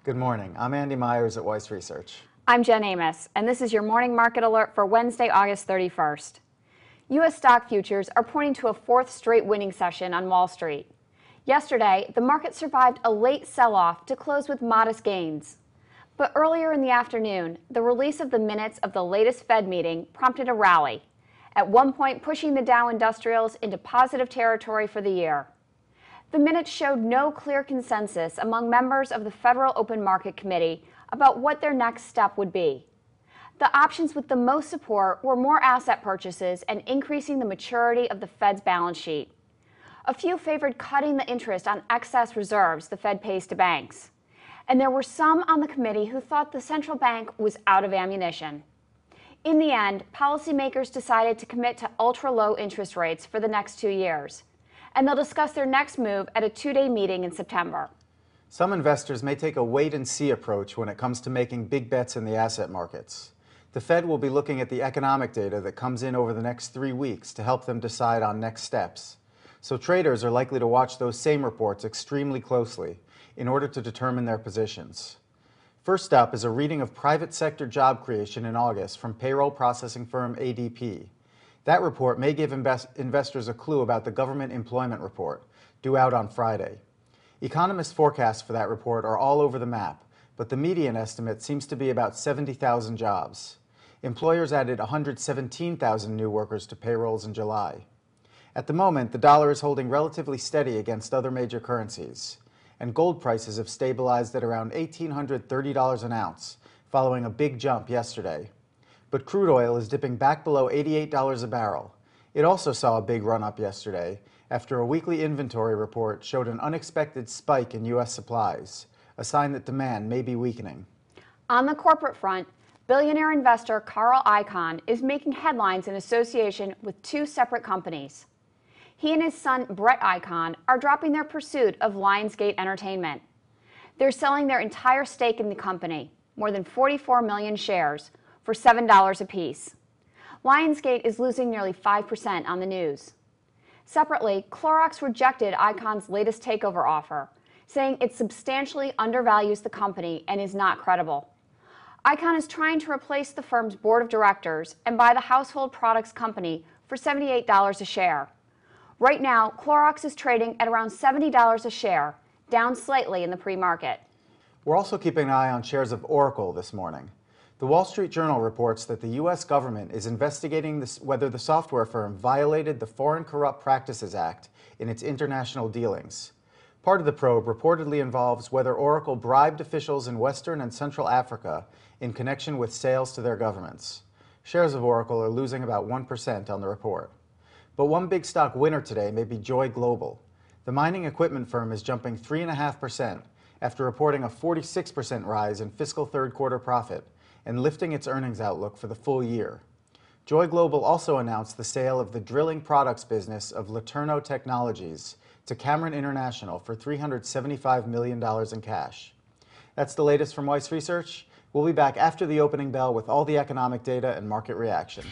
Good morning. I'm Andy Myers at Weiss Research. I'm Jen Amos, and this is your morning market alert for Wednesday, August 31st. U.S. stock futures are pointing to a fourth straight winning session on Wall Street. Yesterday, the market survived a late sell-off to close with modest gains. But earlier in the afternoon, the release of the minutes of the latest Fed meeting prompted a rally, at one point pushing the Dow Industrials into positive territory for the year. The minutes showed no clear consensus among members of the Federal Open Market Committee about what their next step would be. The options with the most support were more asset purchases and increasing the maturity of the Fed's balance sheet. A few favored cutting the interest on excess reserves the Fed pays to banks. And there were some on the committee who thought the central bank was out of ammunition. In the end, policymakers decided to commit to ultra-low interest rates for the next 2 years. And they'll discuss their next move at a two-day meeting in September. Some investors may take a wait-and-see approach when it comes to making big bets in the asset markets. The Fed will be looking at the economic data that comes in over the next 3 weeks to help them decide on next steps. So traders are likely to watch those same reports extremely closely in order to determine their positions. First up is a reading of private sector job creation in August from payroll processing firm ADP. That report may give investors a clue about the government employment report, due out on Friday. Economists' forecasts for that report are all over the map, but the median estimate seems to be about 70,000 jobs. Employers added 117,000 new workers to payrolls in July. At the moment, the dollar is holding relatively steady against other major currencies, and gold prices have stabilized at around $1,830 an ounce, following a big jump yesterday. But crude oil is dipping back below $88 a barrel. It also saw a big run-up yesterday after a weekly inventory report showed an unexpected spike in U.S. supplies, a sign that demand may be weakening. On the corporate front, billionaire investor Carl Icahn is making headlines in association with two separate companies. He and his son, Brett Icahn, are dropping their pursuit of Lionsgate Entertainment. They're selling their entire stake in the company, more than 44 million shares, for $7 apiece. Lionsgate is losing nearly 5% on the news. Separately, Clorox rejected Icahn's latest takeover offer, saying it substantially undervalues the company and is not credible. Icahn is trying to replace the firm's board of directors and buy the household products company for $78 a share. Right now, Clorox is trading at around $70 a share, down slightly in the pre-market. We're also keeping an eye on shares of Oracle this morning. The Wall Street Journal reports that the U.S. government is investigating whether the software firm violated the Foreign Corrupt Practices Act in its international dealings. Part of the probe reportedly involves whether Oracle bribed officials in Western and Central Africa in connection with sales to their governments. Shares of Oracle are losing about 1% on the report. But one big stock winner today may be Joy Global. The mining equipment firm is jumping 3.5% after reporting a 46% rise in fiscal third quarter profit and lifting its earnings outlook for the full year. Joy Global also announced the sale of the drilling products business of Laterno Technologies to Cameron International for $375 million in cash. That's the latest from Weiss Research. We'll be back after the opening bell with all the economic data and market reaction.